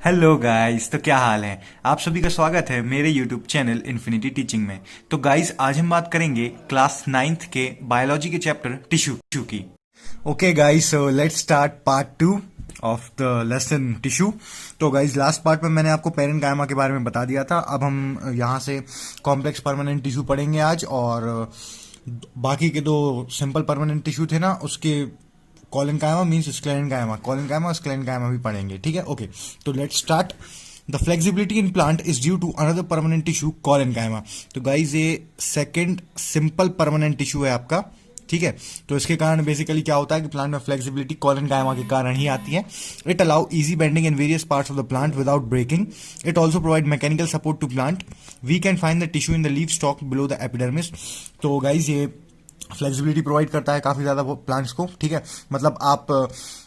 Hello guys, तो क्या हाल है। आप सभी का स्वागत है मेरे यूट्यूब चैनल इन्फिनिटी टीचिंग में। तो गाइस, आज हम बात करेंगे क्लास 9th के बायोलॉजी के चैप्टर टिश्यू की। Okay guys, so let's start part 2 of the lesson tissue. तो गाइस, लास्ट पार्ट में मैंने आपको पेरेंट कायमा के बारे में बता दिया था। अब हम यहाँ से कॉम्प्लेक्स परमानेंट टिश्यू पढ़ेंगे आज, और बाकी के दो सिंपल परमानेंट टिश्यू थे ना, उसके कॉलन कायमा मीन्स स्क्लेरन कायमा, कॉलन कायमा और स्क्लेरन कायमा भी पढ़ेंगे। ठीक है, ओके। तो let's start. The flexibility in plant is due to another permanent tissue collenchyma. तो गाइज, ये सेकंड सिंपल परमानेंट टिश्यू है आपका। ठीक है, तो इसके कारण बेसिकली क्या होता है कि प्लांट में फ्लेक्सिबिलिटी कॉलन कायमा के कारण ही आती है। It allow easy bending in various parts of the plant without breaking. It also provide mechanical support to plant. We can find the tissue in the leaf stalk below the epidermis. तो guys, ये flexibility provide करता है काफ़ी ज़्यादा वो plants को। ठीक है, मतलब आप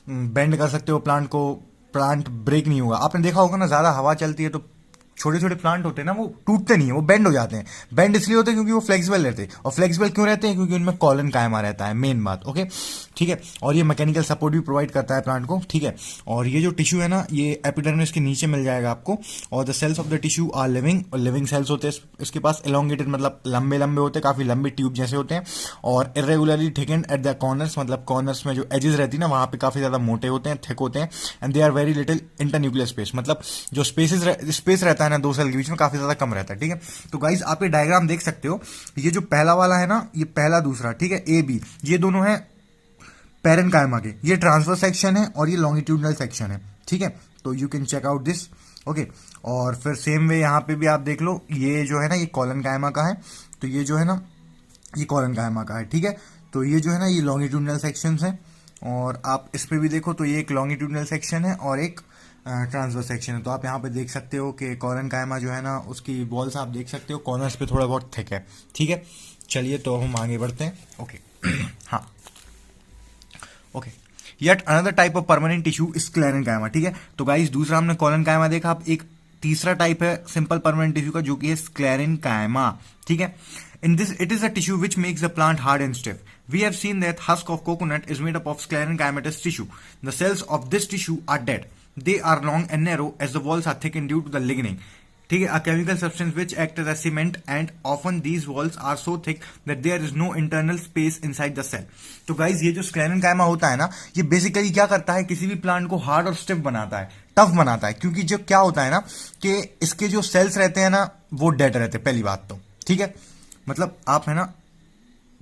बेंड कर सकते हो प्लांट को, प्लांट ब्रेक नहीं होगा। आपने देखा होगा ना, ज़्यादा हवा चलती है तो छोटे छोटे प्लांट होते हैं ना, वो टूटते नहीं है, वो बेंड हो जाते हैं। बेंड इसलिए होते हैं क्योंकि वो फ्लेक्सिबल रहते हैं। और फ्लेक्सिबल क्यों रहते हैं? क्योंकि उनमें कॉलन कायमा रहता है, मेन बात। ओके, ठीक है। और ये मैकेनिकल सपोर्ट भी प्रोवाइड करता है प्लांट को। ठीक है, और ये जो टिश्यू है ना, ये एपिडर्मिस के नीचे मिल जाएगा आपको। और the cells of the tissue are living, और लिविंग सेल्स होते हैं इसके पास। एलोंगेटेड मतलब लंबे लंबे होते हैं, काफी लंबे ट्यूब जैसे होते हैं। और इरेगुलरली थिकन्ड एट द कॉर्नर्स, मतलब कॉर्नर्स में जो एजेस रहती है ना, वहां पे काफी ज्यादा मोटे होते हैं, थिक होते हैं। And they are very little internuclear space, मतलब जो स्पेस रहता है ना दो सेल के बीच में, काफी ज्यादा कम रहता है। ठीक है, तो गाइज, आप ये डायग्राम देख सकते हो। ये जो पहला वाला है ना, ये पहला दूसरा, ठीक है, ए बी, ये दोनों है पेरेंट कायमा के। ये ट्रांसवर्स सेक्शन है और ये लॉन्गिट्यूडनल सेक्शन है। ठीक है, तो you can check out this. Okay, और फिर सेम वे यहाँ पे भी आप देख लो, ये जो है ना, ये कॉलन कायमा का है। तो ये जो है ना, ये कॉलन कायमा का है। ठीक है, तो ये जो है ना, ये लॉन्गिट्यूडनल सेक्शंस हैं। और आप इस पे भी देखो तो ये एक लॉन्गिट्यूडनल सेक्शन है और एक ट्रांसवर्स सेक्शन है। तो आप यहाँ पे देख सकते हो कि कॉलन कायमा जो है ना, उसकी वॉल्स आप देख सकते हो, कॉर्नर्स पे थोड़ा बहुत थिक है। ठीक है, चलिए तो हम आगे बढ़ते हैं। ओके हाँ, okay. Yet another type of permanent tissue is sclerenchyma. ठीक है, तो गाइस, दूसरा हमने कॉलन कायमा देखा। अब एक तीसरा टाइप है सिंपल परमानेंट टिश्यू का, जो कि है स्क्लेरन कायमा। ठीक है, in this it is a tissue which makes the plant hard and stiff. We have seen that husk of coconut is made up of sclerenchymatous tissue. The cells of this tissue are dead. They are long and narrow as the walls are thickened due to the lignin. ठीक है, a chemical substance which acts as a cement, and often these walls are so thick that there is no internal space inside the cell. तो guys, ये जो sclerenchyma होता है ना, ये basically क्या करता है, किसी भी प्लांट को हार्ड और स्टिफ बनाता है, टफ बनाता है। क्योंकि जो क्या होता है ना, कि इसके जो सेल्स रहते हैं ना, वो डेड रहते हैं, पहली बात तो। ठीक है, मतलब आप है ना,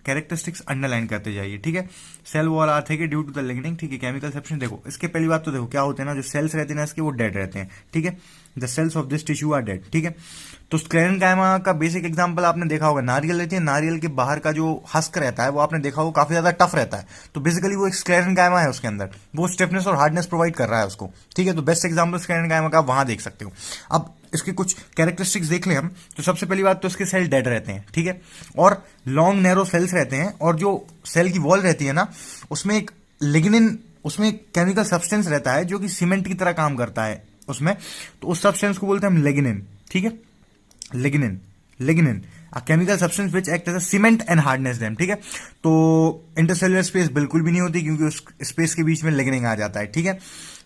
कैरेक्टरिस्टिक्स अंडरलाइन करते जाइए। ठीक है, cell wall are thick due to the lignin. ठीक है, केमिकल सब्सटेंस देखो, इसके पहली बात तो देखो क्या होते हैं ना, जो सेल्स रहते हैं ना इसके, वो डेड रहते हैं। ठीक है, the cells of this tissue are dead. ठीक है, तो स्क्लेरेनकाइमा का बेसिक एग्जांपल आपने देखा होगा, नारियल रहती है, नारियल के बाहर का जो हस्क रहता है वो आपने देखा होगा काफी ज्यादा टफ रहता है। तो बेसिकली वो एक स्क्लेरेनकाइमा है, उसके अंदर वो स्टिफनेस और हार्डनेस प्रोवाइड कर रहा है उसको। ठीक है, तो बेस्ट एग्जांपल स्क्लेरेनकाइमा का आप वहां देख सकते हो। अब इसके कुछ कैरेक्टरिस्टिक्स देख लें हम, तो सबसे पहली बात तो इसके सेल डेड रहते हैं। ठीक है, और लॉन्ग नैरो सेल्स रहते हैं, और जो सेल की वॉल रहती है ना, उसमें एक लिग्निन, उसमें एक केमिकल सब्सटेंस रहता है जो कि सीमेंट की तरह काम करता है उसमें। तो उस सब्सटेंस को बोलते हैं हम लिग्निन। ठीक है, lignin, lignin a chemical substance which act as a cement and hardens them. ठीक है, तो इंटरसेलुलर स्पेस बिल्कुल भी नहीं होती, क्योंकि उस स्पेस के बीच में लिग्निन आ जाता है। ठीक है,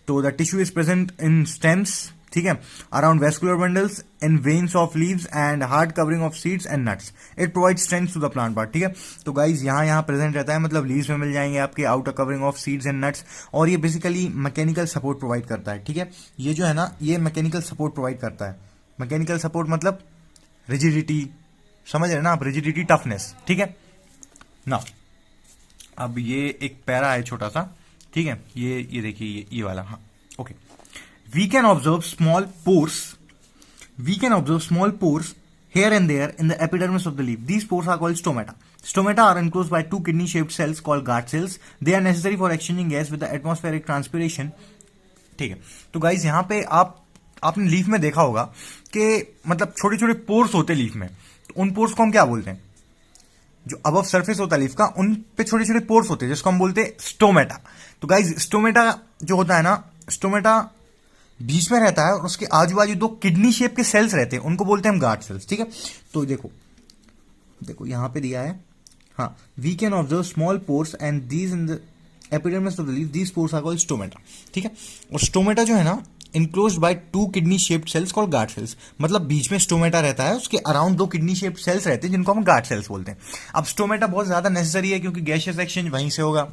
तो the tissue is present in stems, ठीक है, around vascular bundles, in veins of leaves and hard covering of seeds and nuts. It provide strength to the plant part. ठीक है, तो गाइज, यहाँ प्रेजेंट रहता है, मतलब लीव्स में मिल जाएंगे आपके, outer covering of seeds and nuts. और ये बेसिकली मैकेनिकल सपोर्ट प्रोवाइड करता है। ठीक है, ये जो है ना, ये मैकेनिकल सपोर्ट प्रोवाइड करता है। मैकेनिकल सपोर्ट मतलब रिजिडिटी, समझ रहे ना आप, रिजिडिटी, टफनेस। ठीक है ना, अब ये एक पैरा है छोटा सा। ठीक है, ये देखिए, ये वाला, हाँ, okay. We can observe small pores. We can observe small pores here and there in the epidermis of the leaf. These pores are called stomata. Stomata are enclosed by two kidney-shaped cells called guard cells. They are necessary for exchanging gas with the atmospheric transpiration. ठीक है, तो guys, यहाँ पे आपने leaf में देखा होगा कि मतलब छोटे छोटे पोर्स होते हैं लीफ में। तो उन पोर्स को हम क्या बोलते हैं? जो अबव सरफेस होता है लीफ का, उन पे छोटे छोटे पोर्स होते हैं, जिसको हम बोलते हैं स्टोमेटा। तो गाइज, स्टोमेटा जो होता है ना, स्टोमेटा बीच में रहता है, और उसके आजू बाजू दो किडनी शेप के सेल्स रहते हैं, उनको बोलते हैं हम गार्ड सेल्स। ठीक है, तो देखो यहां पे दिया है, हाँ, we can observe small pores and these in the epidermis of the leaf, these pores are called stomata. ठीक है, और स्टोमेटा जो है ना, enclosed by 2 kidney shaped cells called guard cells. मतलब बीच में स्टोमेटा रहता है, उसके अराउंड 2 किडनी शेप्ड सेल्स रहते हैं जिनको हम गार्ड सेल्स बोलते हैं। अब स्टोमेटा बहुत ज्यादा नेसेसरी है क्योंकि गैसियस एक्सचेंज वहीं से होगा।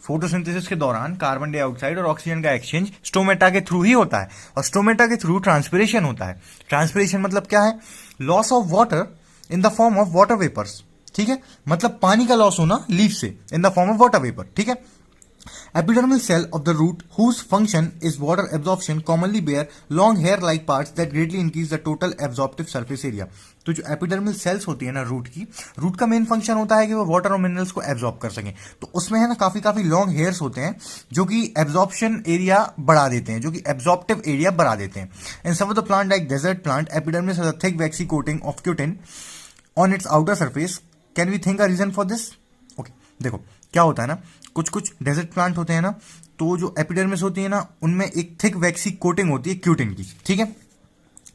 फोटोसिंथेसिस के दौरान कार्बन डाइऑक्साइड और ऑक्सीजन का एक्सचेंज स्टोमेटा के थ्रू ही होता है, और स्टोमेटा के थ्रू ट्रांसपिरेशन होता है। ट्रांसपिरेशन मतलब क्या है? Loss of water in the form of water vapours, ठीक है, मतलब पानी का लॉस होना लीफ से in the form of water vapour, ठीक है। Epidermal cell of the root whose function is water absorption commonly bear long hair-like parts that greatly increase the total absorptive surface area। तो जो epidermal cells होती है ना root की, root का main function होता है कि वो वाटर और मिनरल्स को एब्जॉर्ब कर सकें। तो उसमें है ना काफी लॉन्ग हेयर्स होते हैं जो कि एब्जॉर्प्शन एरिया बढ़ा देते हैं, जो कि एब्जॉर्प्टिव एरिया बढ़ा देते हैं। In some of the plant like desert plant epidermis has a thick waxy coating of cutin on its outer surface. Can we think a reason for this? Okay, देखो क्या होता है ना, कुछ डेजर्ट प्लांट होते हैं ना, तो जो एपिडर्मिस होती है ना उनमें एक थिक वैक्सी कोटिंग होती है क्यूटिन की, ठीक है।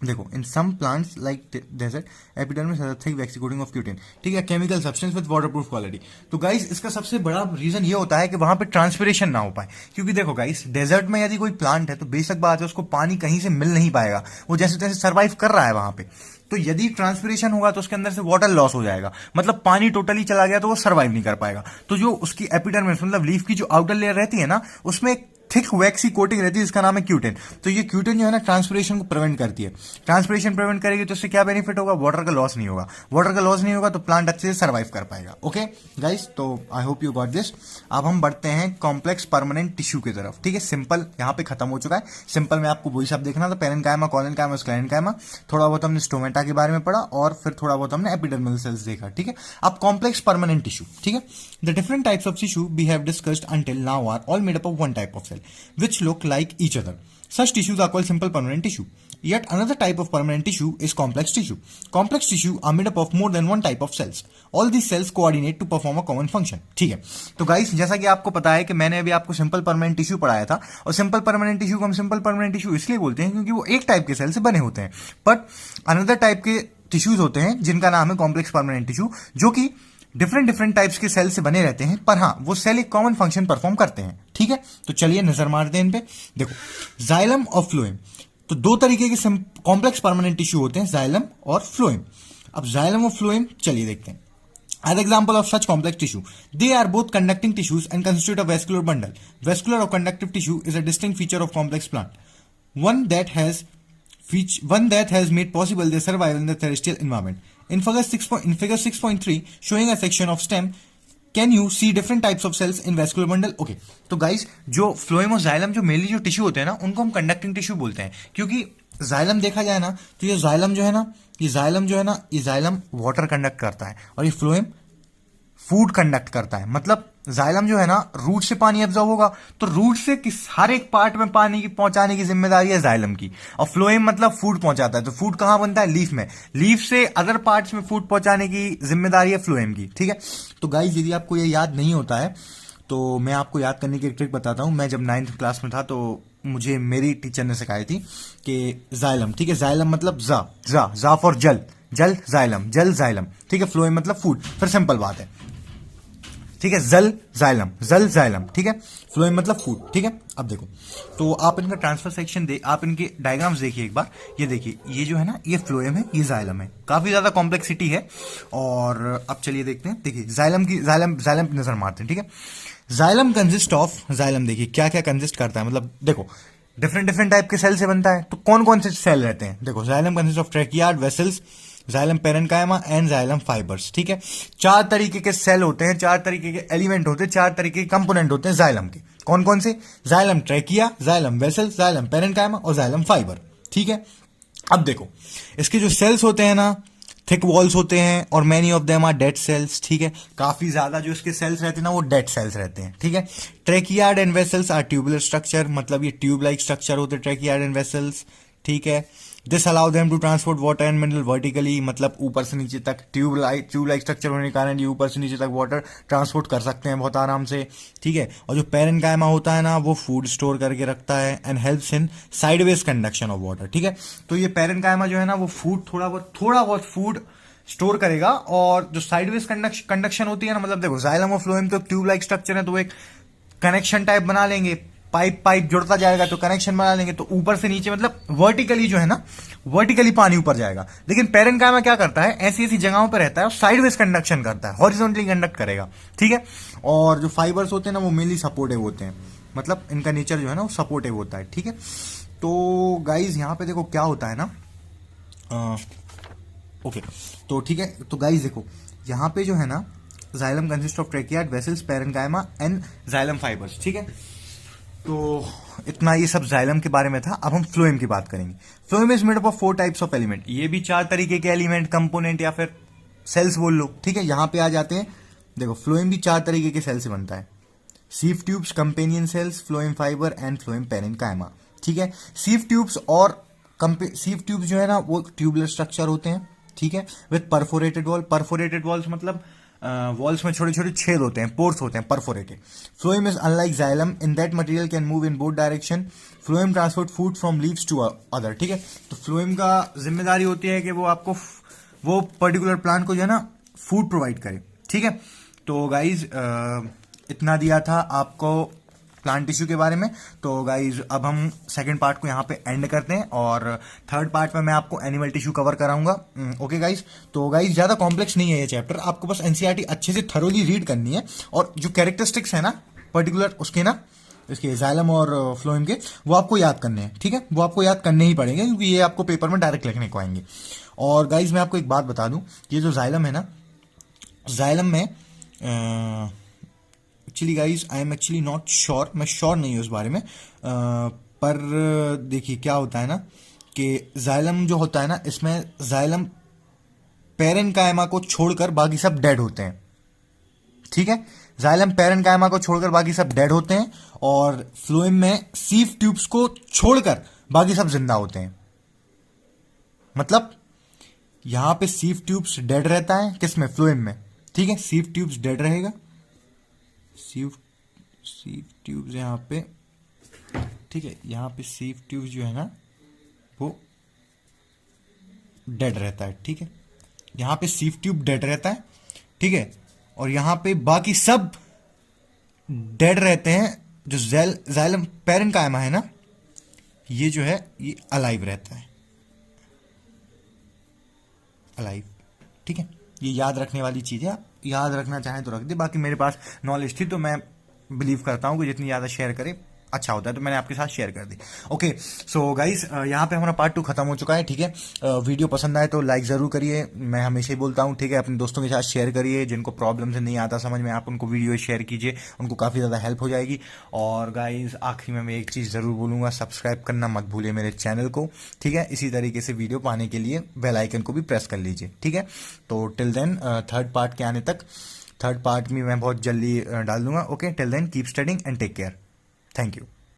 देखो in some plants like desert epidermis has a thick waxy coating of cutin, ठीक है, chemical substance with waterproof quality. तो गाइस इसका सबसे बड़ा रीजन ये होता है कि वहां पे ट्रांसपिरेशन ना हो पाए, क्योंकि देखो गाइस डेजर्ट में यदि कोई प्लांट है तो बेशक बात है उसको पानी कहीं से मिल नहीं पाएगा, वो जैसे तैसे सर्वाइव कर रहा है वहां पे। तो यदि ट्रांसपिरेशन होगा तो उसके अंदर से वाटर लॉस हो जाएगा, मतलब पानी टोटली चला गया तो वो सर्वाइव नहीं कर पाएगा। तो जो उसकी एपिडर्मिस मतलब लीफ की जो आउटर लेयर रहती है ना उसमें थिक वैक्सी कोटिंग रहती है जिसका नाम है क्यूटिन। तो ये क्यूटिन जो है ना ट्रांसपिरेशन को प्रिवेंट करती है। ट्रांसपिरेशन प्रिवेंट करेगी तो इससे क्या बेनिफिट होगा? वाटर का लॉस नहीं होगा। वाटर का लॉस नहीं होगा तो प्लांट अच्छे से सर्वाइव कर पाएगा। ओके गाइस, तो I hope you got this. अब हम बढ़ते हैं कॉम्प्लेक्स परमानेंट टिश्यू की तरफ, ठीक है। सिंपल यहाँ पे खत्म हो चुका है। सिंपल में आपको वही सब देखना था, पेरेन्काइमा, कोलेनकाइमा, स्क्लेरेन्काइमा, थोड़ा बहुत हमने स्टोमेटा के बारे में पढ़ा और फिर थोड़ा बहुत हमने एपिडर्मल सेल्स देखा, ठीक है। अब कॉम्प्लेक्स परमानेंट टिश्यू, ठीक है। The different types of tissue we have discussed until now are all made up of one type of cell which look like each other. Such tissues are called simple permanent tissue. Yet another type of permanent tissue is complex tissue. Complex tissue are made up of more than one type of cells. All these cells coordinate to perform a common function. ठीक है, तो guys जैसा कि आपको पता है कि मैंने अभी आपको सिंपल परमानेंट टिश्यू पढ़ाया था, और सिंपल परमानेंट टिश्यू को हम सिंपल परमानेंट टिश्यू इसलिए बोलते हैं क्योंकि वो एक टाइप के सेल से बने होते हैं। बट अनदर टाइप के टिश्यूज होते हैं जिनका नाम है कॉम्प्लेक्स परमानेंट टिश्यू, जो कि डिफरेंट टाइप्स के सेल से बने रहते हैं, पर हाँ वो सेल एक कॉमन फंक्शन परफॉर्म करते हैं, ठीक है। तो चलिए नजर मारते हैं इन पे। देखो जाइलम और फ्लोएम, तो दो तरीके के कॉम्प्लेक्स परमानेंट टिश्यू होते हैं, जाइलम और फ्लोएम। अब जाइलम और फ्लोएम चलिए देखते हैं। As example of such complex tissue, they are both conducting tissues and constitute a vascular bundle. Vascular or conductive tissue is a distinct feature of complex plant, one that has made possible their survival in the terrestrial environment. In figure 6.3 showing a section of stem, can you see different types of cells in vascular bundle? Okay, तो guys जो phloem और xylem जो mainly जो tissue होते हैं ना उनको हम कंडक्टिंग टिश्यू बोलते हैं, क्योंकि जाइलम देखा जाए ना तो ये जाइलम जो है ना ये जाइलम वाटर कंडक्ट करता है और ये फ्लोएम फूड कंडक्ट करता है। मतलब जाइलम जो है ना रूट से पानी एब्जॉर्ब होगा, तो रूट से हर एक पार्ट में पानी की पहुंचाने की जिम्मेदारी है जाइलम की, और फ्लोएम मतलब फूड पहुंचाता है। तो फूड कहां बनता है? लीफ में। लीफ से अदर पार्ट्स में फूड पहुंचाने की जिम्मेदारी है फ्लोएम की, ठीक है। तो गाइस यदि आपको ये याद नहीं होता है तो मैं आपको याद करने की एक ट्रिक बताता हूं। मैं जब 9th क्लास में था तो मुझे मेरी टीचर ने सिखाई थी कि जाइलम, ठीक है, जाइलम मतलब जा फॉर जल जाइलम, जल जाइलम, ठीक है। फ्लोएम मतलब फूड, फिर सिंपल बात है, ठीक है। जल जाइलम, ठीक है। फ्लोएम मतलब फूड, ठीक है। अब देखो तो आप इनका ट्रांसफर सेक्शन आप इनके डायग्राम्स देखिए एक बार। ये देखिए, ये जो है ना ये फ्लोएम है, ये जाइलम है, काफी ज्यादा कॉम्प्लेक्सिटी है। और अब चलिए देखते हैं, देखिए जाइलम पे नजर मारते हैं, ठीक है। जाइलम कंसिस्ट ऑफ, जाइलम देखिए क्या क्या कंसिस्ट करता है, मतलब देखो डिफरेंट टाइप के सेल से बनता है। तो कौन कौन से सेल रहते हैं? देखो xylem consist of tracheid, vessels, xylem parenchyma and xylem fibres, ठीक है। 4 तरीके के सेल होते हैं, 4 तरीके के एलिमेंट होते हैं, 4 तरीके के कंपोनेंट होते हैं जाइलम के। कौन कौन से? Xylem trachea, xylem vessels, xylem parenchyma और जाइलम फाइबर, ठीक है। अब देखो इसके जो सेल्स होते हैं ना थिक वॉल्स होते हैं और many of them are dead cells, ठीक है। काफी ज्यादा जो इसके सेल्स रहते हैं ना वो डेड सेल्स रहते हैं, ठीक है। Tracheid and vessels are tubular structure, मतलब ये ट्यूब लाइक स्ट्रक्चर होते हैं ट्रैकियार्ड एंड वेसल्स, ठीक है। This allow them to transport water and mineral vertically, मतलब ऊपर से नीचे तक ट्यूब लाइक स्ट्रक्चर होने के कारण ये ऊपर से नीचे तक वाटर ट्रांसपोर्ट कर सकते हैं बहुत आराम से, ठीक है। और जो पेरेन्काइमा होता है ना वो फूड स्टोर करके रखता है and helps in sideways conduction of water, ठीक है। तो ये पेरेन्काइमा जो है ना वो फूड थोड़ा बहुत फूड स्टोर करेगा, और जो साइडवेज कंडक्शन होती है ना, मतलब देखो जाइलम और फ्लोएम तो ट्यूब लाइक स्ट्रक्चर है तो एक कनेक्शन टाइप बना लेंगे पाइप जुड़ता जाएगा तो कनेक्शन बना लेंगे, तो ऊपर से नीचे मतलब वर्टिकली जो है ना, वर्टिकली पानी ऊपर जाएगा। लेकिन पेरेन्काइमा क्या करता है, ऐसी ऐसी जगहों पर रहता है और साइडवेज कंडक्शन करता है, हॉरिजॉन्टली कंडक्ट करेगा, ठीक है। और जो फाइबर्स होते हैं ना वो मेनली सपोर्टिव होते हैं, मतलब इनका नेचर जो है ना वो सपोर्टिव होता है, ठीक है। तो गाइज यहाँ पे देखो क्या होता है ना, ओके तो ठीक है। तो गाइज देखो यहाँ पे जो है ना, xylem consist of tracheid vessels parenchyma and xylem fibres, ठीक है। तो इतना ये सब जाइलम के बारे में था। अब हम फ्लोएम की बात करेंगे। Phloem is made up of 4 types of element, ये भी 4 तरीके के एलिमेंट, कंपोनेंट या फिर सेल्स बोल लो, ठीक है। यहां पे आ जाते हैं, देखो फ्लोएम भी 4 तरीके के सेल से बनता है, sieve tubes, companion cells, phloem fibre and phloem parenchyma, ठीक है। सीव ट्यूब्स और सीव ट्यूब्स जो है ना वो ट्यूबुलर स्ट्रक्चर होते हैं, ठीक है, with perforated wall. Perforated walls मतलब वॉल्स में छोटे छोटे छेद होते हैं, पोर्स होते हैं, perforated. Phloem is unlike xylem in that material can move in both direction. Phloem transport food from leaves to other, ठीक है। तो फ्लोएम का जिम्मेदारी होती है कि वो आपको वो पर्टिकुलर प्लांट को जो है ना फूड प्रोवाइड करे, ठीक है। तो गाइज इतना दिया था आपको प्लांट टिश्यू के बारे में। तो गाइज अब हम सेकंड पार्ट को यहाँ पे एंड करते हैं और थर्ड पार्ट में मैं आपको एनिमल टिश्यू कवर कराऊंगा। ओके गाइज, तो गाइज ज्यादा कॉम्प्लेक्स नहीं है ये चैप्टर, आपको बस एनसीईआरटी अच्छे से थरोली रीड करनी है और जो कैरेक्टरिस्टिक्स है ना पर्टिकुलर उसके ना, इसके जाइलम और फ्लोएम के, वो आपको याद करने हैं, ठीक है। वो आपको याद करने ही पड़ेंगे क्योंकि ये आपको पेपर में डायरेक्ट लिखने को आएंगे। और गाइज मैं आपको एक बात बता दूं, ये जो जाइलम है ना, जाइलम में actually guys I am actually not sure, मैं श्योर नहीं हूँ उस बारे में, पर देखिए क्या होता है ना कि जाइलम जो होता है ना, इसमें जाइलम पेरेन्काइमा को छोड़कर बाकी सब डेड होते हैं, ठीक है। जाइलम पेरेन्काइमा को छोड़कर बाकी सब डेड होते हैं और फ्लोएम में सीव ट्यूब्स को छोड़कर बाकी सब जिंदा होते हैं। मतलब यहां पे सीव ट्यूब्स डेड रहता है, किसमें, फ्लोएम में, ठीक है। सीव ट्यूब्स डेड रहेगा, सीव ट्यूब्स यहाँ पे, ठीक है, यहाँ पे सीव ट्यूब्स जो है ना वो डेड रहता है, ठीक है। यहाँ पे सीव ट्यूब डेड रहता है, ठीक है, और यहाँ पे बाकी सब डेड रहते हैं। जो जाइलम पेरेन्काइमा है ना, ये जो है ये अलाइव रहता है, अलाइव, ठीक है। ये याद रखने वाली चीज है, आप याद रखना चाहें तो रख दे, बाकी मेरे पास नॉलेज थी तो मैं बिलीव करता हूं कि जितनी ज्यादा शेयर करे अच्छा होता है, तो मैंने आपके साथ शेयर कर दी। ओके सो गाइस यहाँ पे हमारा पार्ट 2 खत्म हो चुका है, ठीक है। वीडियो पसंद आए तो लाइक जरूर करिए, मैं हमेशा ही बोलता हूँ, ठीक है। अपने दोस्तों के साथ शेयर करिए, जिनको प्रॉब्लम से नहीं आता समझ में, आप उनको वीडियो शेयर कीजिए, उनको काफ़ी ज़्यादा हेल्प हो जाएगी। और गाइस आखिरी में मैं एक चीज़ ज़रूर बोलूँगा, सब्सक्राइब करना मत भूलिए मेरे चैनल को, ठीक है। इसी तरीके से वीडियो पाने के लिए बेल आइकन को भी प्रेस कर लीजिए, ठीक है। तो टिल देन थर्ड पार्ट के आने तक, थर्ड पार्ट में मैं बहुत जल्दी डाल दूंगा। Okay till then keep studying and take care, thank you.